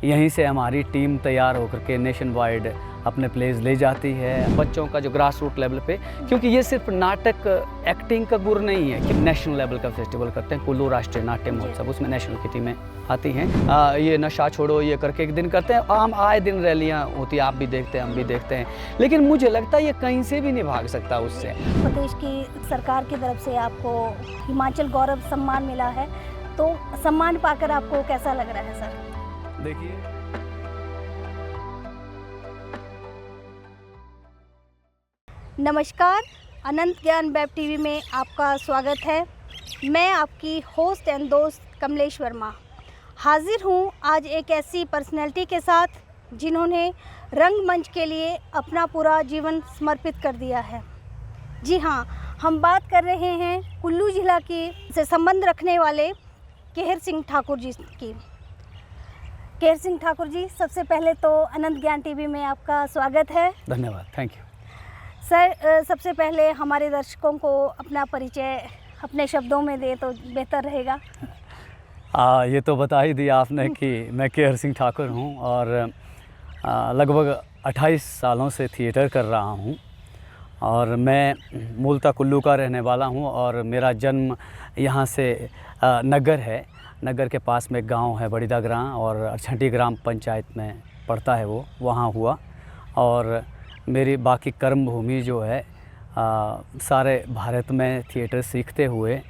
यहीं से हमारी टीम तैयार होकर के नेशन वाइड अपने प्लेस ले जाती है। बच्चों का जो ग्रास रूट लेवल पे, क्योंकि ये सिर्फ नाटक एक्टिंग का गुर नहीं है कि नेशनल लेवल का फेस्टिवल करते हैं, कुल्लू राष्ट्रीय नाट्य महोत्सव, उसमें नेशनल की टीमें आती हैं। ये नशा छोड़ो ये करके एक दिन करते हैं, आम आए दिन रैलियाँ होती है, आप भी देखते हैं हम भी देखते हैं, लेकिन मुझे लगता है ये कहीं से भी नहीं भाग सकता उससे। प्रदेश की सरकार की तरफ से आपको हिमाचल गौरव सम्मान मिला है, तो सम्मान पाकर आपको कैसा लग रहा है सर? देखिए, नमस्कार, अनंत ज्ञान वेब टीवी में आपका स्वागत है। मैं आपकी होस्ट एंड दोस्त कमलेश वर्मा हाजिर हूँ आज एक ऐसी पर्सनैलिटी के साथ जिन्होंने रंगमंच के लिए अपना पूरा जीवन समर्पित कर दिया है। जी हाँ, हम बात कर रहे हैं कुल्लू जिला की से संबंध रखने वाले केहर सिंह ठाकुर जी की। केहर सिंह ठाकुर जी, सबसे पहले तो अनंत ज्ञान टीवी में आपका स्वागत है। धन्यवाद, थैंक यू सर। सबसे पहले हमारे दर्शकों को अपना परिचय अपने शब्दों में दे तो बेहतर रहेगा। ये तो बता ही दिया आपने कि मैं केहर सिंह ठाकुर हूँ और लगभग 28 सालों से थिएटर कर रहा हूँ और मैं मूलतः कुल्लू का रहने वाला हूँ और मेरा जन्म यहाँ से नगर है। नगर के पास में एक गांव है बड़ीदा ग्राम और छंटी ग्राम पंचायत में पड़ता है, वो वहाँ हुआ। और मेरी बाकी कर्म भूमि जो है सारे भारत में थिएटर सीखते हुए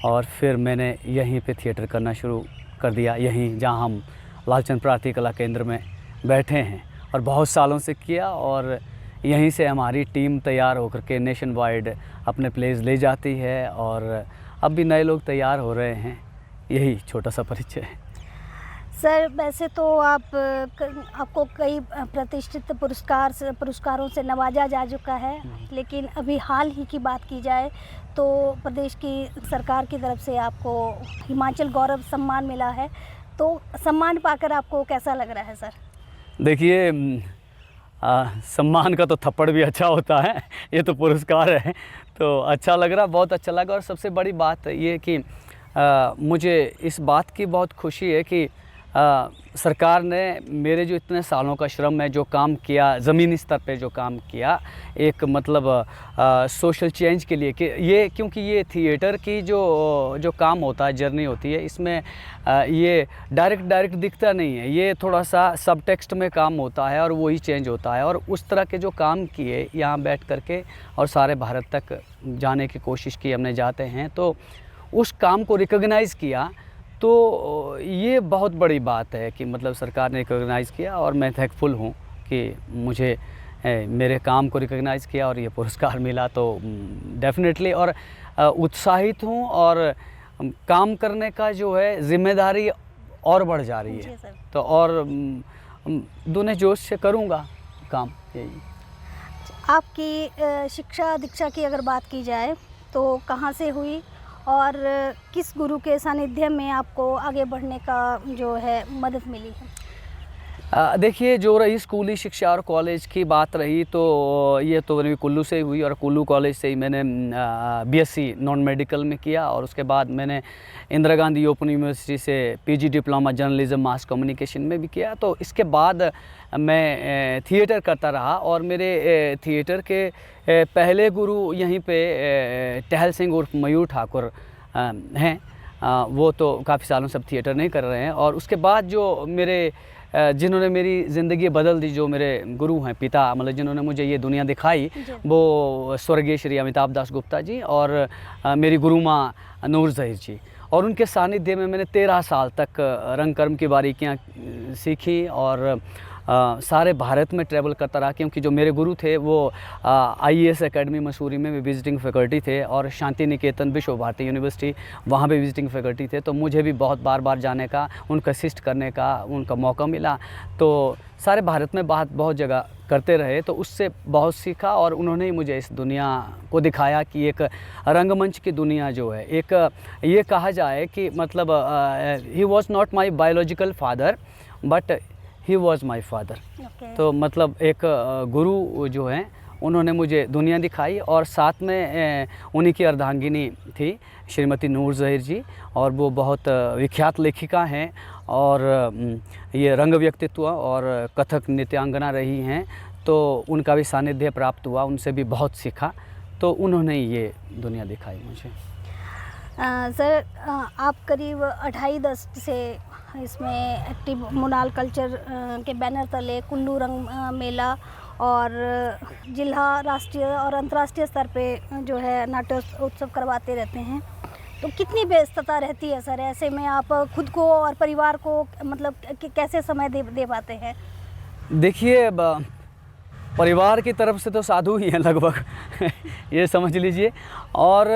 और फिर मैंने यहीं पे थिएटर करना शुरू कर दिया, यहीं जहाँ हम लालचंद प्रार्थी कला केंद्र में बैठे हैं, और बहुत सालों से किया। और यहीं से हमारी टीम तैयार होकर के नेशन वाइड अपने प्लेस ले जाती है और अब भी नए लोग तैयार हो रहे हैं। यही छोटा सा परिचय है। सर, वैसे तो आपको कई प्रतिष्ठित पुरस्कारों से नवाजा जा चुका है, लेकिन अभी हाल ही की बात की जाए तो प्रदेश की सरकार की तरफ से आपको हिमाचल गौरव सम्मान मिला है, तो सम्मान पाकर आपको कैसा लग रहा है सर? देखिए, सम्मान का तो थप्पड़ भी अच्छा होता है, ये तो पुरस्कार है, तो अच्छा लग रहा, बहुत अच्छा लगा। और सबसे बड़ी बात ये कि मुझे इस बात की बहुत खुशी है कि सरकार ने मेरे जो इतने सालों का श्रम है, जो काम किया ज़मीनी स्तर पे, जो काम किया एक मतलब सोशल चेंज के लिए, कि ये क्योंकि ये थिएटर की जो काम होता है, जर्नी होती है, इसमें ये डायरेक्ट दिखता नहीं है, ये थोड़ा सा सब टेक्स्ट में काम होता है और वही चेंज होता है। और उस तरह के जो काम किए यहाँ बैठ करके और सारे भारत तक जाने की कोशिश की हमने, जाते हैं, तो उस काम को रिकॉग्नाइज़ किया, तो ये बहुत बड़ी बात है कि मतलब सरकार ने रिकॉग्नाइज़ किया और मैं थैंकफुल हूँ कि मुझे मेरे काम को रिकॉग्नाइज़ किया और ये पुरस्कार मिला। तो डेफिनेटली और उत्साहित हूँ और काम करने का जो है ज़िम्मेदारी और बढ़ जा रही है, तो और दूने जोश से करूँगा काम। यही आपकी शिक्षा दीक्षा की अगर बात की जाए तो कहाँ से हुई और किस गुरु के सानिध्य में आपको आगे बढ़ने का जो है मदद मिली है? देखिए, जो रही स्कूली शिक्षा और कॉलेज की बात रही, तो ये तो मेरी कुल्लू से ही हुई और कुल्लू कॉलेज से ही मैंने बीएससी नॉन मेडिकल में किया और उसके बाद मैंने इंदिरा गांधी ओपन यूनिवर्सिटी से PG diploma journalism mass communication में भी किया। तो इसके बाद मैं थिएटर करता रहा और मेरे थिएटर के पहले गुरु यहीं पे टहल सिंह उर्फ मयूर ठाकुर हैं। वो तो काफ़ी सालों से अब थिएटर नहीं कर रहे हैं। और उसके बाद जो मेरे जिन्होंने मेरी ज़िंदगी बदल दी, जो मेरे गुरु हैं, पिता, मतलब जिन्होंने मुझे ये दुनिया दिखाई, वो स्वर्गीय श्री अमिताभ दास गुप्ता जी और मेरी गुरु माँ नूर ज़हीर जी। और उनके सानिध्य में मैंने 13 साल तक रंग कर्म की बारीकियाँ सीखी और सारे भारत में ट्रैवल करता रहा, क्योंकि जो मेरे गुरु थे वो आईएएस एकेडमी मसूरी में भी विजिटिंग फैकल्टी थे और शांति निकेतन विश्व भारती यूनिवर्सिटी, वहाँ भी विजिटिंग फैकल्टी थे। तो मुझे भी बहुत बार जाने का, उनका असिस्ट करने का उनका मौका मिला। तो सारे भारत में बहुत जगह करते रहे, तो उससे बहुत सीखा और उन्होंने ही मुझे इस दुनिया को दिखाया कि एक रंगमंच की दुनिया जो है, एक ये कहा जाए कि मतलब he was not my biological father but he was my father. तो मतलब एक गुरु जो हैं उन्होंने मुझे दुनिया दिखाई और साथ में उन्हीं की अर्धांगिनी थी श्रीमती नूर ज़हीर जी, और वो बहुत विख्यात लेखिका हैं और ये रंग व्यक्तित्व और कथक नृत्यांगना रही हैं, तो उनका भी सानिध्य प्राप्त हुआ, उनसे भी बहुत सीखा, तो उन्होंने ये दुनिया दिखाई मुझे। सर, आप करीब 28 दशक से इसमें एक्टिव मुनाल कल्चर के बैनर तले कुल्लू रंग मेला और जिला, राष्ट्रीय और अंतर्राष्ट्रीय स्तर पे जो है नाट्य उत्सव करवाते रहते हैं, तो कितनी व्यस्तता रहती है सर? ऐसे में आप खुद को और परिवार को मतलब कैसे समय दे पाते हैं? देखिए, परिवार की तरफ से तो साधु ही हैं लगभग ये समझ लीजिए, और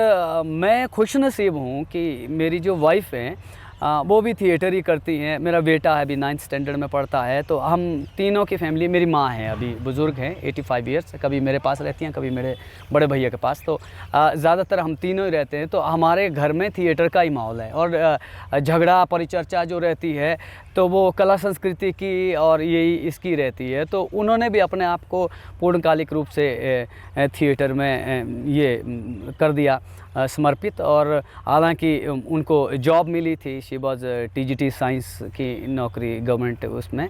मैं खुशनसीब हूँ कि मेरी जो वाइफ है वो भी थिएटर ही करती हैं। मेरा बेटा है, अभी 9th स्टैंडर्ड में पढ़ता है, तो हम तीनों की फैमिली, मेरी माँ है अभी बुज़ुर्ग हैं 85 ईयर्स, कभी मेरे पास रहती हैं, कभी मेरे बड़े भैया के पास, तो ज़्यादातर हम तीनों ही रहते हैं। तो हमारे घर में थिएटर का ही माहौल है, और झगड़ा परिचर्चा जो रहती है तो वो कला संस्कृति की और यही इसकी रहती है। तो उन्होंने भी अपने आप को पूर्णकालिक रूप से थिएटर में ये कर दिया समर्पित, और हालांकि उनको जॉब मिली थी, शी वॉज TGT साइंस की नौकरी गवर्नमेंट उसमें,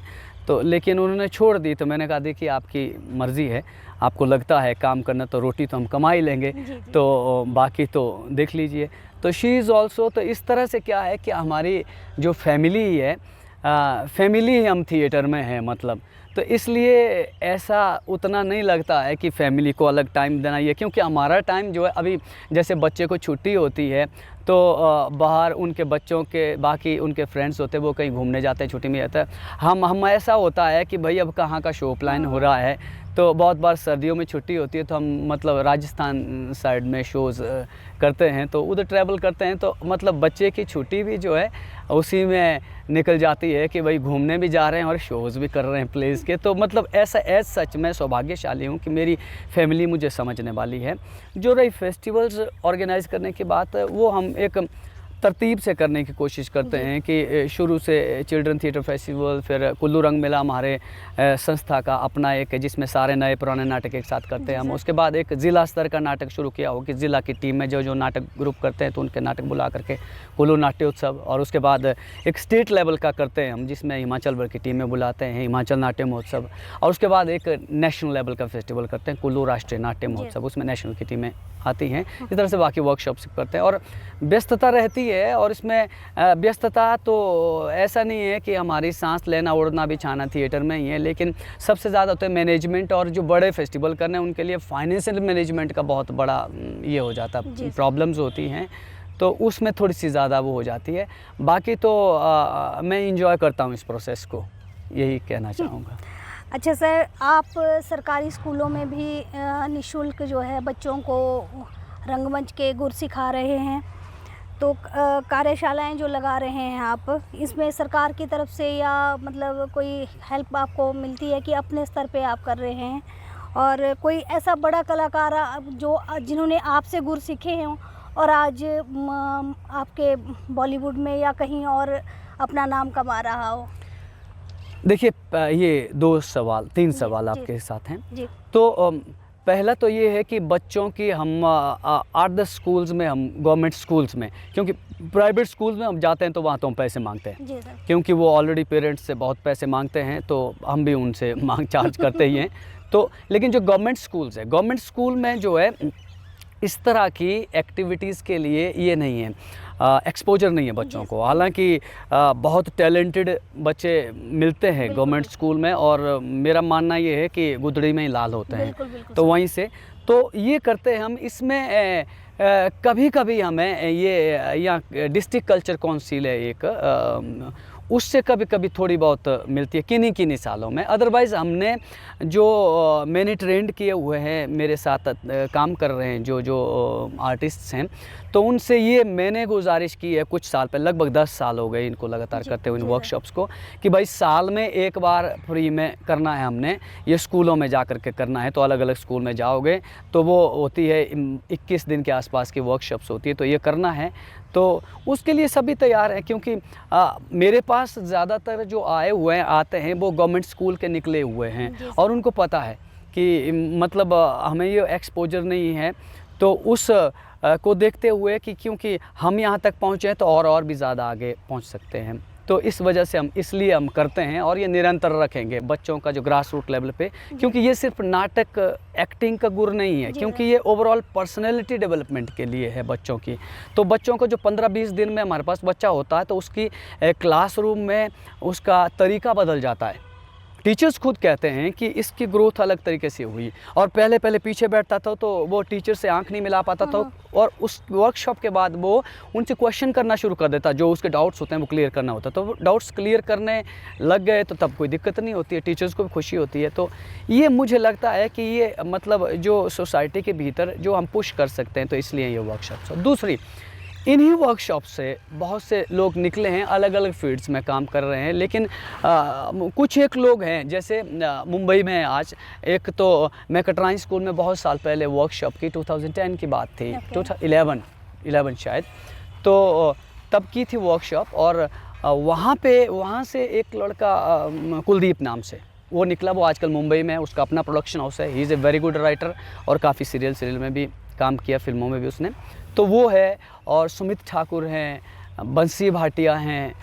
तो लेकिन उन्होंने छोड़ दी। तो मैंने कहा देखिए आपकी मर्ज़ी है, आपको लगता है काम करना तो रोटी तो हम कमा ही लेंगे, तो बाकी तो देख लीजिए। तो शी इज़ ऑल्सो, तो इस तरह से क्या है कि हमारी जो फैमिली है, फैमिली ही हम थिएटर में है मतलब, तो इसलिए ऐसा उतना नहीं लगता है कि फैमिली को अलग टाइम देना ये, क्योंकि हमारा टाइम जो है अभी जैसे बच्चे को छुट्टी होती है तो बाहर उनके बच्चों के बाकी उनके फ्रेंड्स होते हैं, वो कहीं घूमने जाते हैं, छुट्टी में जाता है। हम ऐसा होता है कि भाई अब कहाँ का शो प्लान हो रहा है, तो बहुत बार सर्दियों में छुट्टी होती है तो हम मतलब राजस्थान साइड में शोज़ करते हैं, तो उधर ट्रैवल करते हैं, तो मतलब बच्चे की छुट्टी भी जो है उसी में निकल जाती है कि भाई घूमने भी जा रहे हैं और शोज़ भी कर रहे हैं प्लेस के। तो मतलब ऐसा एज सच मैं सौभाग्यशाली हूँ कि मेरी फैमिली मुझे समझने वाली है। जो रही फेस्टिवल्स ऑर्गेनाइज़ करने की बात, वो हम एक तरतीब से करने की कोशिश करते हैं कि शुरू से चिल्ड्रन थिएटर फेस्टिवल, फिर कुल्लू रंग मेला हमारे संस्था का अपना एक है जिसमें सारे नए पुराने नाटक एक साथ करते हैं हम। उसके बाद एक ज़िला स्तर का नाटक शुरू किया हो कि ज़िला की टीम में जो नाटक ग्रुप करते हैं तो उनके नाटक बुला करके कुल्लू नाट्योत्सव, और उसके बाद एक स्टेट लेवल का करते हैं हम जिसमें हिमाचल भर की टीमें बुलाते हैं, हिमाचल नाट्य महोत्सव, और उसके बाद एक नेशनल लेवल का फेस्टिवल करते हैं कुल्लू राष्ट्रीय नाट्य महोत्सव, उसमें नेशनल की टीमें आती हैं। इस तरह से बाकी वर्कशॉप्स करते हैं और व्यस्तता रहती है। और इसमें व्यस्तता तो ऐसा नहीं है कि हमारी सांस लेना उड़ना भी छाना थिएटर में ही है, लेकिन सबसे ज़्यादा होता है मैनेजमेंट, और जो बड़े फेस्टिवल करने हैं उनके लिए फाइनेंशियल मैनेजमेंट का बहुत बड़ा ये हो जाता है, प्रॉब्लम्स होती हैं, तो उसमें थोड़ी सी ज़्यादा वो हो जाती है। बाकी तो मैं इंजॉय करता हूँ इस प्रोसेस को, यही कहना चाहूँगा। अच्छा सर, आप सरकारी स्कूलों में भी निःशुल्क जो है बच्चों को रंगमंच के गुर सिखा रहे हैं, तो कार्यशालाएं जो लगा रहे हैं आप, इसमें सरकार की तरफ से या मतलब कोई हेल्प आपको मिलती है कि अपने स्तर पे आप कर रहे हैं? और कोई ऐसा बड़ा कलाकार जो जिन्होंने आपसे गुर सीखे हों और आज आपके बॉलीवुड में या कहीं और अपना नाम कमा रहा हो? देखिए, ये 3 सवाल आपके साथ हैं जी। तो पहला तो ये है कि बच्चों की हम 8-10 स्कूल्स में, हम गवर्नमेंट स्कूल्स में, क्योंकि प्राइवेट स्कूल्स में हम जाते हैं तो वहाँ तो हम पैसे मांगते हैं जी सर। क्योंकि वो ऑलरेडी पेरेंट्स से बहुत पैसे मांगते हैं, तो हम भी उनसे चार्ज करते ही हैं। तो लेकिन जो गवर्नमेंट स्कूल्स है, गवर्नमेंट स्कूल में जो है इस तरह की एक्टिविटीज़ के लिए ये नहीं है, एक्सपोजर नहीं है बच्चों को। हालांकि बहुत टैलेंटेड बच्चे मिलते हैं गवर्नमेंट स्कूल में, और मेरा मानना ये है कि गुदड़ी में ही लाल होते हैं, तो वहीं से तो ये करते हैं हम। इसमें कभी कभी हमें ये या डिस्ट्रिक्ट कल्चर काउंसिल है एक, उससे कभी कभी थोड़ी बहुत मिलती है किन्हीं सालों में। अदरवाइज़ हमने जो मैंने ट्रेंड किए हुए हैं, मेरे साथ काम कर रहे हैं जो आर्टिस्ट्स हैं, तो उनसे ये मैंने गुजारिश की है कुछ साल पहले, लगभग 10 साल हो गए इनको लगातार करते हुए इन वर्कशॉप्स को, कि भाई साल में एक बार फ्री में करना है हमने, ये स्कूलों में जा कर के करना है। तो अलग अलग स्कूल में जाओगे तो वो होती है 21 दिन के आसपास की वर्कशॉप्स होती है, तो ये करना है, तो उसके लिए सभी तैयार हैं। क्योंकि मेरे पास ज़्यादातर जो आए हुए हैं आते हैं वो गवर्नमेंट स्कूल के निकले हुए हैं, और उनको पता है कि मतलब हमें ये एक्सपोजर नहीं है, तो उस को देखते हुए कि क्योंकि हम यहाँ तक पहुँचे हैं तो और भी ज़्यादा आगे पहुँच सकते हैं, तो इस वजह से इसलिए हम करते हैं और ये निरंतर रखेंगे बच्चों का जो ग्रास रूट लेवल पे, क्योंकि ये सिर्फ नाटक एक्टिंग का गुर नहीं है, क्योंकि ये ओवरऑल पर्सनैलिटी डेवलपमेंट के लिए है बच्चों की। तो बच्चों को जो 15-20 दिन में हमारे पास बच्चा होता है तो उसकी क्लासरूम में उसका तरीका बदल जाता है। टीचर्स खुद कहते हैं कि इसकी ग्रोथ अलग तरीके से हुई, और पहले पीछे बैठता था तो वो टीचर से आंख नहीं मिला पाता था, और उस वर्कशॉप के बाद वो उनसे क्वेश्चन करना शुरू कर देता, जो उसके डाउट्स होते हैं वो क्लियर करना होता, तो वो डाउट्स क्लियर करने लग गए तो तब कोई दिक्कत नहीं होती है, टीचर्स को भी खुशी होती है। तो ये मुझे लगता है कि ये मतलब जो सोसाइटी के भीतर जो हम पुश कर सकते हैं, तो इसलिए ये वर्कशॉप्स। दूसरी, इन्हीं वर्कशॉप से बहुत से लोग निकले हैं, अलग अलग फील्ड्स में काम कर रहे हैं, लेकिन कुछ एक लोग हैं जैसे मुंबई में आज एक, तो मैं कटराई स्कूल में बहुत साल पहले वर्कशॉप की, 2010 की बात थी, 2011 शायद, तो तब की थी वर्कशॉप, और वहाँ से एक लड़का कुलदीप नाम से वो निकला, वो आजकल मुंबई में है, उसका अपना प्रोडक्शन हाउस है, he is a very good writer, और काफ़ी सीरियल में भी काम किया, फिल्मों में भी उसने, तो वो है। और सुमित ठाकुर हैं, बंसी भाटिया हैं,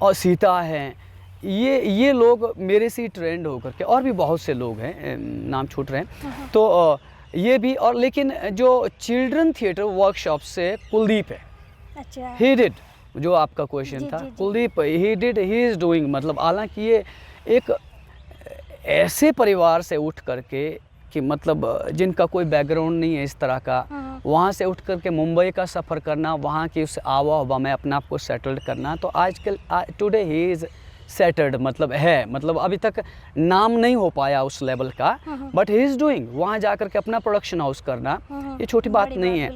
और सीता हैं, ये लोग मेरे से ही ट्रेंड होकर के, और भी बहुत से लोग हैं, नाम छूट रहे हैं, तो ये भी। और लेकिन जो चिल्ड्रन थिएटर वर्कशॉप से कुलदीप है, अच्छा, ही डिड, जो आपका क्वेश्चन था, कुलदीप ही इज़ डूइंग, मतलब हालांकि ये एक ऐसे परिवार से उठ करके कि मतलब जिनका कोई बैकग्राउंड नहीं है इस तरह का, वहाँ से उठ करके मुंबई का सफ़र करना, वहाँ की उस आवा हवा में अपने आप को सेटल्ड करना, तो आजकल टुडे ही इज़ सेटल्ड, मतलब है, मतलब अभी तक नाम नहीं हो पाया उस लेवल का, बट ही इज़ डूइंग, वहाँ जा कर के अपना प्रोडक्शन हाउस करना ये छोटी बात नहीं है।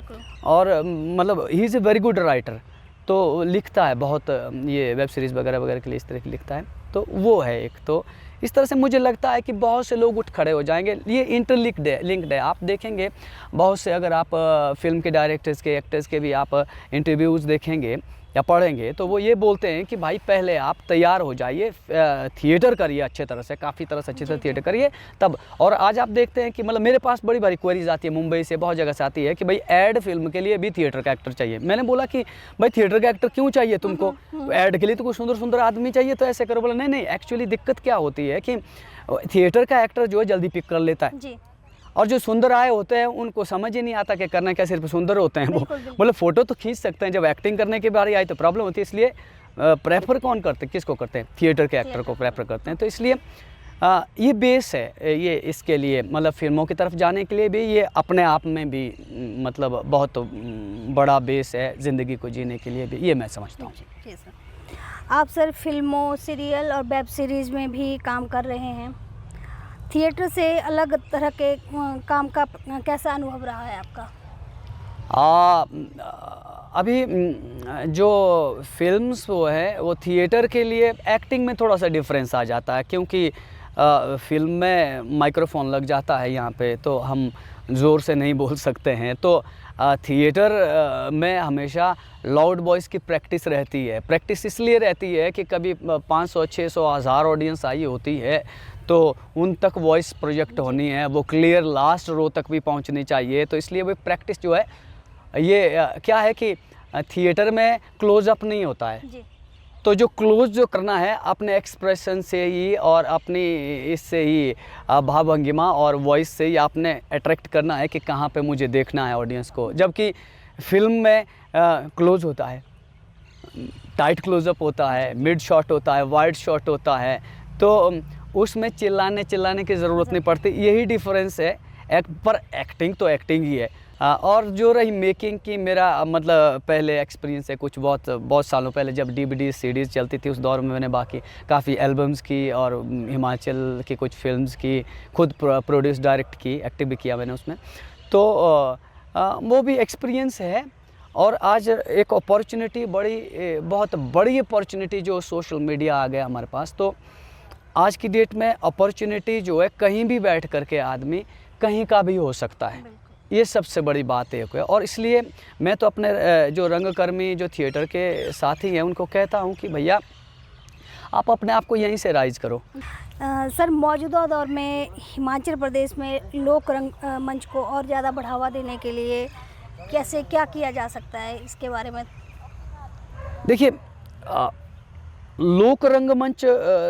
और मतलब he is a very good writer, तो लिखता है बहुत, ये वेब सीरीज़ वगैरह के लिए इस तरह की लिखता है, तो वो है एक। तो इस तरह से मुझे लगता है कि बहुत से लोग उठ खड़े हो जाएंगे, ये लिंक्ड है। आप देखेंगे बहुत से, अगर आप फिल्म के डायरेक्टर्स के, एक्टर्स के भी आप इंटरव्यूज़ देखेंगे या पढ़ेंगे, तो वो ये बोलते हैं कि भाई पहले आप तैयार हो जाइए, थिएटर करिए अच्छे तरह से, काफ़ी तरह से अच्छे से थिएटर करिए तब। और आज आप देखते हैं कि मतलब मेरे पास बड़ी भारी क्वेरीज आती है मुंबई से, बहुत जगह से आती है कि भाई ऐड फिल्म के लिए भी थिएटर का एक्टर चाहिए। मैंने बोला कि भाई थिएटर का एक्टर क्यों चाहिए तुमको, ऐड के लिए तो कोई सुंदर आदमी चाहिए, तो ऐसे करो। बोला नहीं, एक्चुअली दिक्कत क्या होती है कि थिएटर का एक्टर जो है जल्दी पिक कर लेता है, और जो सुंदर आए होते हैं उनको समझ ही नहीं आता कि करना क्या, सिर्फ सुंदर होते हैं वो, मतलब फ़ोटो तो खींच सकते हैं, जब एक्टिंग करने की बारी आई तो प्रॉब्लम होती है। इसलिए प्रेफर कौन करते हैं, किसको करते हैं, थिएटर के एक्टर को प्रेफर करते हैं। तो इसलिए ये बेस है ये इसके लिए, मतलब फिल्मों की तरफ जाने के लिए भी ये अपने आप में भी मतलब बहुत बड़ा बेस है ज़िंदगी को जीने के लिए भी, ये मैं समझता हूँ। आप सर फिल्मों, सीरियल और वेब सीरीज़ में भी काम कर रहे हैं, थिएटर से अलग तरह के काम का कैसा अनुभव रहा है आपका? अभी जो फिल्म्स वो है वो थिएटर के लिए एक्टिंग में थोड़ा सा डिफरेंस आ जाता है, क्योंकि फिल्म में माइक्रोफोन लग जाता है यहाँ पे, तो हम ज़ोर से नहीं बोल सकते हैं। तो थिएटर में हमेशा लाउड वॉइस की प्रैक्टिस रहती है। प्रैक्टिस इसलिए रहती है कि कभी 500, 600, 1000 ऑडियंस आई होती है, तो उन तक वॉइस प्रोजेक्ट होनी है, वो क्लियर लास्ट रो तक भी पहुंचनी चाहिए। तो इसलिए वो प्रैक्टिस जो है, ये क्या है कि थिएटर में क्लोज़अप नहीं होता है जी। तो जो क्लोज जो करना है अपने एक्सप्रेशन से ही और अपनी इससे ही भावभंगिमा और वॉइस से ही आपने अट्रैक्ट करना है कि कहाँ पे मुझे देखना है ऑडियंस को। जबकि फिल्म में क्लोज होता है, टाइट क्लोज़अप होता है, मिड शॉट होता है, वाइड शॉट होता है, तो उसमें चिल्लाने की ज़रूरत नहीं पड़ती। यही डिफरेंस है। पर एक्टिंग तो एक्टिंग ही है। और जो रही मेकिंग की, मेरा मतलब पहले एक्सपीरियंस है कुछ बहुत सालों पहले, जब DVD सीडीज़ चलती थी, उस दौर में मैंने बाकी काफ़ी एल्बम्स की और हिमाचल की कुछ फिल्म्स की, खुद प्रोड्यूस डायरेक्ट की, एक्टिव भी किया मैंने उसमें। तो वो भी एक्सपीरियंस है। और आज एक अपॉर्चुनिटी, बहुत बड़ी अपॉर्चुनिटी जो सोशल मीडिया आ गया हमारे पास, तो आज की डेट में अपॉर्चुनिटी जो है कहीं भी बैठ करके आदमी कहीं का भी हो सकता है, ये सबसे बड़ी बात एक है। और इसलिए मैं तो अपने जो रंगकर्मी, जो थिएटर के साथी हैं, उनको कहता हूं कि भैया आप अपने आप को यहीं से राइज करो। सर, मौजूदा दौर में हिमाचल प्रदेश में लोक रंग मंच को और ज़्यादा बढ़ावा देने के लिए कैसे क्या किया जा सकता है, इसके बारे में? देखिए, लोक रंगमंच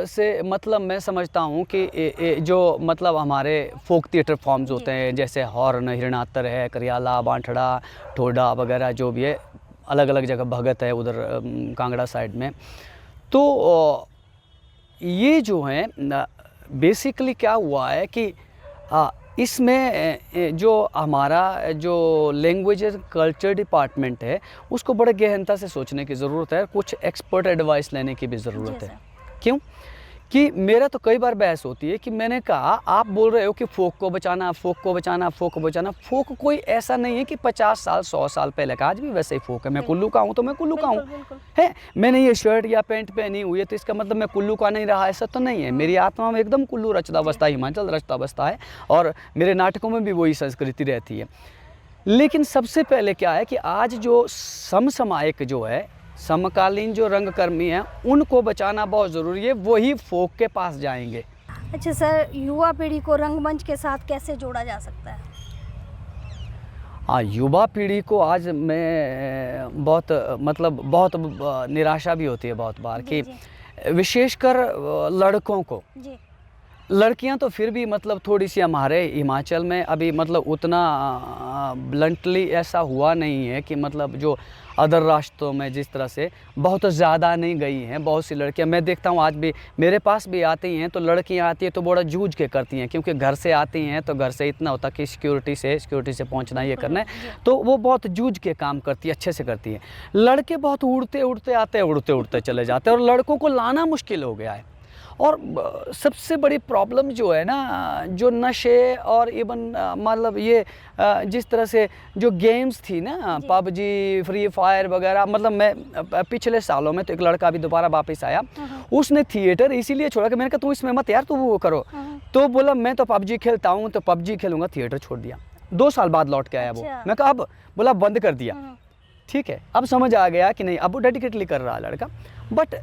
से मतलब मैं समझता हूँ कि जो मतलब हमारे फोक थिएटर फॉर्म्स होते हैं, जैसे हॉर्न, हिरणातर है, करियाला, बांठड़ा, ठोडा वगैरह जो भी है, अलग अलग जगह, भगत है उधर कांगड़ा साइड में। तो ये जो है बेसिकली क्या हुआ है कि इसमें जो हमारा जो लैंग्वेज एंड कल्चर डिपार्टमेंट है उसको बड़े गहनता से सोचने की ज़रूरत है, कुछ एक्सपर्ट एडवाइस लेने की भी ज़रूरत है। क्यों कि मेरा तो कई बार बहस होती है कि मैंने कहा आप बोल रहे हो कि फोक को बचाना, फोक को बचाना, फोक को बचाना। फोक कोई ऐसा नहीं है कि 50 साल 100 साल पहले का, आज भी वैसे ही फोक है। मैं कुल्लू का हूँ तो मैं कुल्लू का हूँ है। मैंने ये शर्ट या पैंट पहनी हुई है तो इसका मतलब मैं कुल्लू का नहीं रहा, ऐसा तो नहीं है। मेरी आत्मा में एकदम कुल्लू रचता बसता, हिमाचल रचता बसता है और मेरे नाटकों में भी वही संस्कृति रहती है। लेकिन सबसे पहले क्या है कि आज जो समसामयिक जो है, समकालीन जो रंगकर्मी हैं उनको बचाना बहुत ज़रूरी है, वही फोक के पास जाएंगे। अच्छा सर, युवा पीढ़ी को रंगमंच के साथ कैसे जोड़ा जा सकता है? हाँ, युवा पीढ़ी को आज मैं बहुत मतलब बहुत निराशा भी होती है बहुत बार कि विशेषकर लड़कों को। जी। लड़कियां तो फिर भी मतलब थोड़ी सी हमारे हिमाचल में अभी मतलब उतना ब्लंटली ऐसा हुआ नहीं है कि मतलब जो अदर राष्ट्रों में जिस तरह से बहुत ज़्यादा नहीं गई हैं। बहुत सी लड़कियां मैं देखता हूं आज भी मेरे पास भी आती हैं, तो लड़कियां आती हैं तो बड़ा जूझ के करती हैं, क्योंकि घर से आती हैं तो घर से इतना होता कि सिक्योरिटी से पहुंचना, ये करना है, तो वो बहुत जूझ के काम करती है, अच्छे से करती है। लड़के बहुत उड़ते उड़ते आते हैं, उड़ते उड़ते चले जाते हैं और लड़कों को लाना मुश्किल हो गया है। और सबसे बड़ी प्रॉब्लम जो है ना, जो नशे और इवन मतलब ये जिस तरह से जो गेम्स थी ना, पबजी, फ्री फायर वगैरह, मतलब मैं पिछले सालों में तो एक लड़का अभी दोबारा वापस आया, उसने थिएटर इसीलिए छोड़ा कि मैंने कहा तू इसमें मत यार, तू वो करो, तो बोला मैं तो पबजी खेलता हूँ तो पबजी खेलूँगा, थिएटर छोड़ दिया। 2 साल बाद लौट के आया वो। मैं कहा अब, बोला बंद कर दिया। ठीक है, अब समझ आ गया कि नहीं, अब वो डेडिकेटली कर रहा है लड़का। बट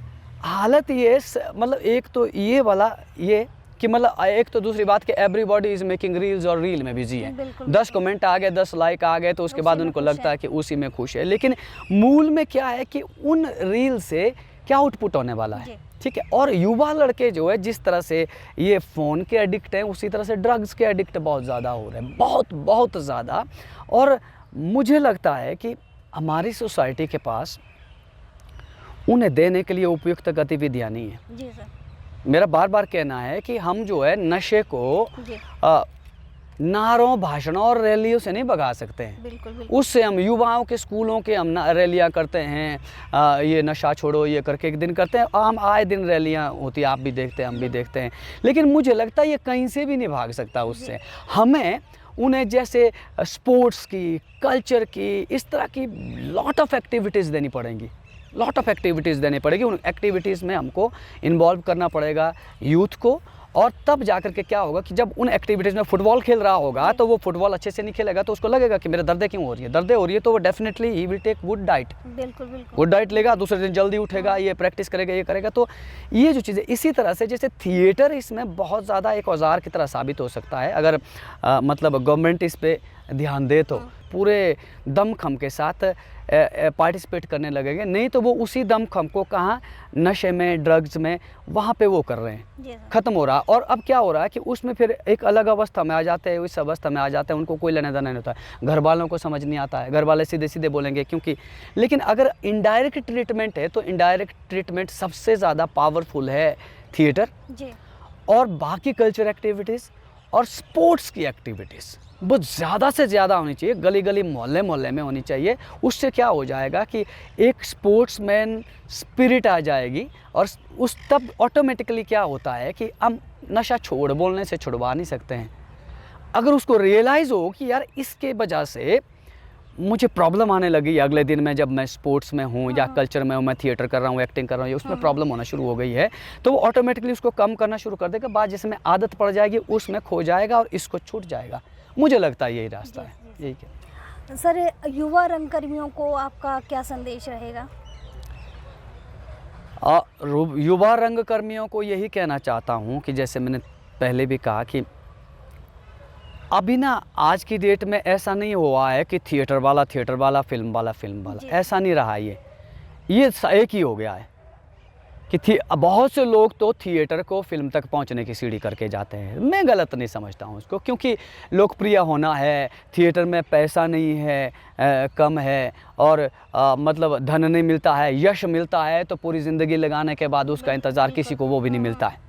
हालत ये मतलब एक तो ये वाला ये कि मतलब एक तो दूसरी बात कि एवरीबॉडी इज़ मेकिंग रील्स और रील में बिजी है। 10 कमेंट आ गए, 10 लाइक आ गए तो उसके बाद उनको लगता है कि उसी में खुश है। लेकिन मूल में क्या है कि उन रील से क्या आउटपुट होने वाला है। ठीक है, और युवा लड़के जो है जिस तरह से ये फ़ोन के एडिक्ट हैं, उसी तरह से ड्रग्स के एडिक्ट बहुत ज़्यादा हो रहे हैं, बहुत बहुत ज़्यादा। और मुझे लगता है कि हमारी सोसाइटी के पास उन्हें देने के लिए उपयुक्त गतिविधियाँ नहीं है। जी सर। मेरा बार बार कहना है कि हम जो है नशे को नारों, भाषणों और रैलियों से नहीं भगा सकते हैं। बिल्कुल, बिल्कुल। उससे हम युवाओं के स्कूलों के हम रैलियाँ करते हैं, ये नशा छोड़ो ये करके एक दिन करते हैं, आम आए दिन रैलियाँ होती है, आप भी देखते हैं, हम भी देखते हैं। लेकिन मुझे लगता है ये कहीं से भी नहीं भाग सकता उससे। हमें उन्हें जैसे स्पोर्ट्स की, कल्चर की, इस तरह की लॉट ऑफ एक्टिविटीज़ देनी पड़ेंगी, लॉट ऑफ एक्टिविटीज़ देनी पड़ेगी। उन एक्टिविटीज़ में हमको इन्वॉल्व करना पड़ेगा यूथ को, और तब जाकर के क्या होगा कि जब उन एक्टिविटीज़ में फुटबॉल खेल रहा होगा तो वो फुटबॉल अच्छे से नहीं खेलेगा, तो उसको लगेगा कि मेरे दर्दें क्यों हो रही है, दर्दें हो रही है, तो वो डेफिनेटली ही विल टेक गुड डाइट। बिल्कुल बिल्कुल, गुड डाइट लेगा, दूसरे दिन जल्दी उठेगा, ये प्रैक्टिस करेगा, ये करेगा। तो ये जो चीज़ें, इसी तरह से जैसे थिएटर इसमें बहुत ज़्यादा एक औजार की तरह साबित हो सकता है अगर मतलब गवर्नमेंट इस पर ध्यान दे तो पूरे दमखम के साथ पार्टिसिपेट करने लगेंगे। नहीं तो वो उसी दमखम को कहाँ, नशे में, ड्रग्स में, वहाँ पे वो कर रहे हैं, ख़त्म हो रहा। और अब क्या हो रहा है कि उसमें फिर एक अलग अवस्था में आ जाते हैं, इस अवस्था में आ जाते हैं, उनको कोई लेना देना नहीं होता है, घर वालों को समझ नहीं आता है, घर वाले सीधे सीधे बोलेंगे क्योंकि। लेकिन अगर इनडायरेक्ट ट्रीटमेंट है तो इनडायरेक्ट ट्रीटमेंट सबसे ज़्यादा पावरफुल है थिएटर और बाकी कल्चर एक्टिविटीज़ और स्पोर्ट्स की एक्टिविटीज़ बहुत ज़्यादा से ज़्यादा होनी चाहिए, गली गली मोहल्ले मोहल्ले में होनी चाहिए। उससे क्या हो जाएगा कि एक स्पोर्ट्समैन स्पिरिट आ जाएगी, और उस तब ऑटोमेटिकली क्या होता है कि हम नशा छोड़, बोलने से छुड़वा नहीं सकते हैं। अगर उसको रियलाइज़ हो कि यार इसके वजह से मुझे प्रॉब्लम आने लगी अगले दिन में, जब मैं स्पोर्ट्स में हूँ या कल्चर में हूँ, मैं थिएटर कर रहा हूँ, एक्टिंग कर रहा हूँ, उसमें प्रॉब्लम होना शुरू हो गई है, तो वो ऑटोमेटिकली उसको कम करना शुरू कर देगा। बाद जिसमें आदत पड़ जाएगी उसमें खो जाएगा और इसको छूट जाएगा। मुझे लगता है यही रास्ता है। यही क्या सर, युवा रंगकर्मियों को आपका क्या संदेश रहेगा? युवा रंगकर्मियों को यही कहना चाहता हूँ कि जैसे मैंने पहले भी कहा कि अभी ना आज की डेट में ऐसा नहीं हुआ है कि थिएटर वाला, फिल्म वाला जी। ऐसा नहीं रहा। ये एक ही हो गया है कि बहुत से लोग तो थिएटर को फिल्म तक पहुंचने की सीढ़ी करके जाते हैं। मैं गलत नहीं समझता हूं उसको, क्योंकि लोकप्रिय होना है, थिएटर में पैसा नहीं है, कम है और मतलब धन नहीं मिलता है, यश मिलता है तो पूरी ज़िंदगी लगाने के बाद उसका इंतज़ार किसी को वो भी नहीं मिलता है।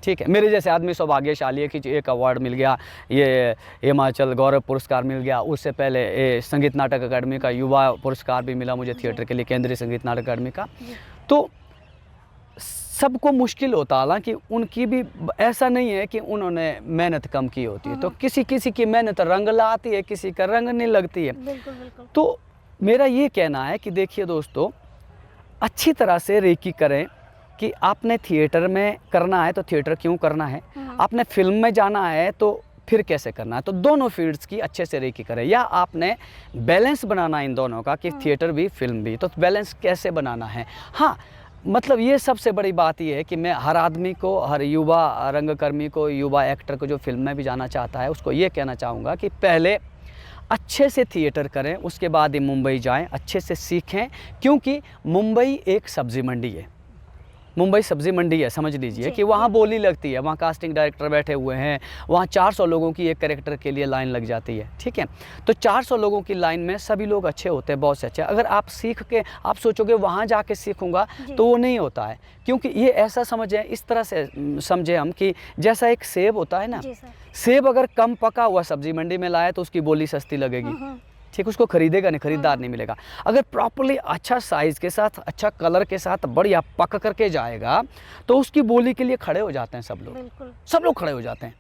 ठीक है, मेरे जैसे आदमी सौभाग्यशाली है कि एक अवार्ड मिल गया, ये हिमाचल गौरव पुरस्कार मिल गया, उससे पहले ये संगीत नाटक अकादमी का युवा पुरस्कार भी मिला मुझे थिएटर के लिए, केंद्रीय संगीत नाटक अकादमी का। तो सबको मुश्किल होता, हालांकि उनकी भी ऐसा नहीं है कि उन्होंने मेहनत कम की होती है, तो किसी किसी की मेहनत रंग लाती है, किसी का रंग नहीं लगती है। बिल्कुल बिल्कुल। तो मेरा ये कहना है कि देखिए दोस्तों, अच्छी तरह से रेकी करें कि आपने थिएटर में करना है तो थिएटर क्यों करना है, आपने फिल्म में जाना है तो फिर कैसे करना है। तो दोनों फील्ड्स की अच्छे से रेकी करें, या आपने बैलेंस बनाना है इन दोनों का कि थिएटर भी फिल्म भी, तो बैलेंस कैसे बनाना है। हाँ, मतलब ये सबसे बड़ी बात ये है कि मैं हर आदमी को, हर युवा रंगकर्मी को, युवा एक्टर को जो फिल्म में भी जाना चाहता है, उसको ये कहना चाहूँगा कि पहले अच्छे से थिएटर करें, उसके बाद ही मुंबई जाएं, अच्छे से सीखें, क्योंकि मुंबई एक सब्ज़ी मंडी है। मुंबई सब्ज़ी मंडी है, समझ लीजिए कि वहाँ बोली लगती है, वहाँ कास्टिंग डायरेक्टर बैठे हुए हैं, वहाँ 400 लोगों की एक कैरेक्टर के लिए लाइन लग जाती है। ठीक है, तो 400 लोगों की लाइन में सभी लोग अच्छे होते हैं, बहुत से अच्छे। अगर आप सीख के आप सोचोगे वहाँ जाके सीखूंगा तो वो नहीं होता है, क्योंकि ये ऐसा समझें, इस तरह से समझें हम कि जैसा एक सेब होता है ना, सेब अगर कम पका हुआ सब्ज़ी मंडी में लाए तो उसकी बोली सस्ती लगेगी। ठीक, उसको खरीदेगा नहीं, खरीदार नहीं मिलेगा। अगर प्रॉपर्ली अच्छा साइज़ के साथ, अच्छा कलर के साथ बढ़िया पक करके जाएगा तो उसकी बोली के लिए खड़े हो जाते हैं सब लोग खड़े हो जाते हैं।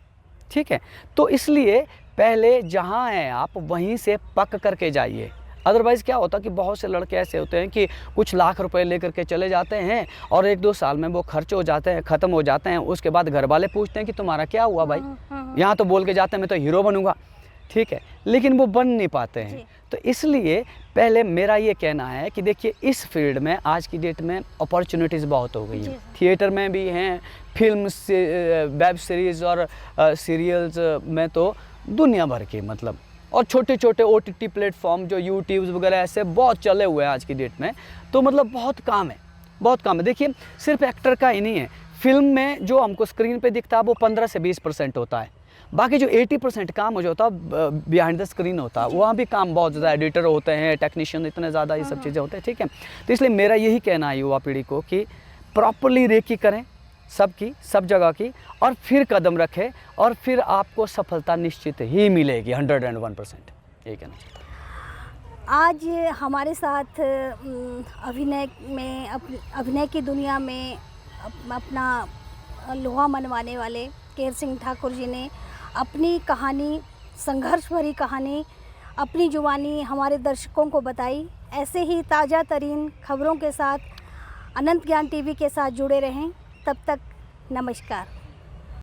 ठीक है, तो इसलिए पहले जहाँ हैं आप वहीं से पक करके जाइए। अदरवाइज़ क्या होता है कि बहुत से लड़के ऐसे होते हैं कि कुछ लाख रुपए लेकर के चले जाते हैं और 1-2 साल में वो खर्च हो जाते हैं, ख़त्म हो जाते हैं। उसके बाद घर वाले पूछते हैं कि तुम्हारा क्या हुआ भाई, यहाँ तो बोल के जाते हैं मैं तो हीरो बनूंगा। ठीक है, लेकिन वो बन नहीं पाते हैं। तो इसलिए पहले मेरा ये कहना है कि देखिए, इस फील्ड में आज की डेट में अपॉर्चुनिटीज़ बहुत हो गई हैं, थिएटर में भी हैं, फिल्म से वेब सीरीज़ और सीरियल्स में तो दुनिया भर के, मतलब, और छोटे छोटे OTT प्लेटफॉर्म जो यूट्यूब वगैरह ऐसे बहुत चले हुए हैं आज की डेट में। तो मतलब बहुत काम है। देखिए, सिर्फ एक्टर का ही नहीं है, फिल्म में जो हमको स्क्रीन पे दिखता है वो 15 से 20% होता है, बाकी जो 80% काम हो जाता है बिहाइंड द स्क्रीन होता है, वहाँ भी काम बहुत ज़्यादा, एडिटर होते हैं, टेक्नीशियन इतने ज़्यादा, ये सब चीज़ें होते हैं। ठीक है, तो इसलिए मेरा यही कहना है युवा पीढ़ी को कि प्रॉपरली रेकी करें सब जगह की, और फिर कदम रखें, और फिर आपको सफलता निश्चित ही मिलेगी 101%। यही कहना चाहता हूँ। आज हमारे साथ अभिनय की दुनिया में अपना लोहा मनवाने वाले केर सिंह ठाकुर जी ने अपनी कहानी, संघर्ष भरी कहानी, अपनी जुबानी हमारे दर्शकों को बताई। ऐसे ही ताज़ा तरीन खबरों के साथ अनंत ज्ञान टीवी के साथ जुड़े रहें। तब तक नमस्कार।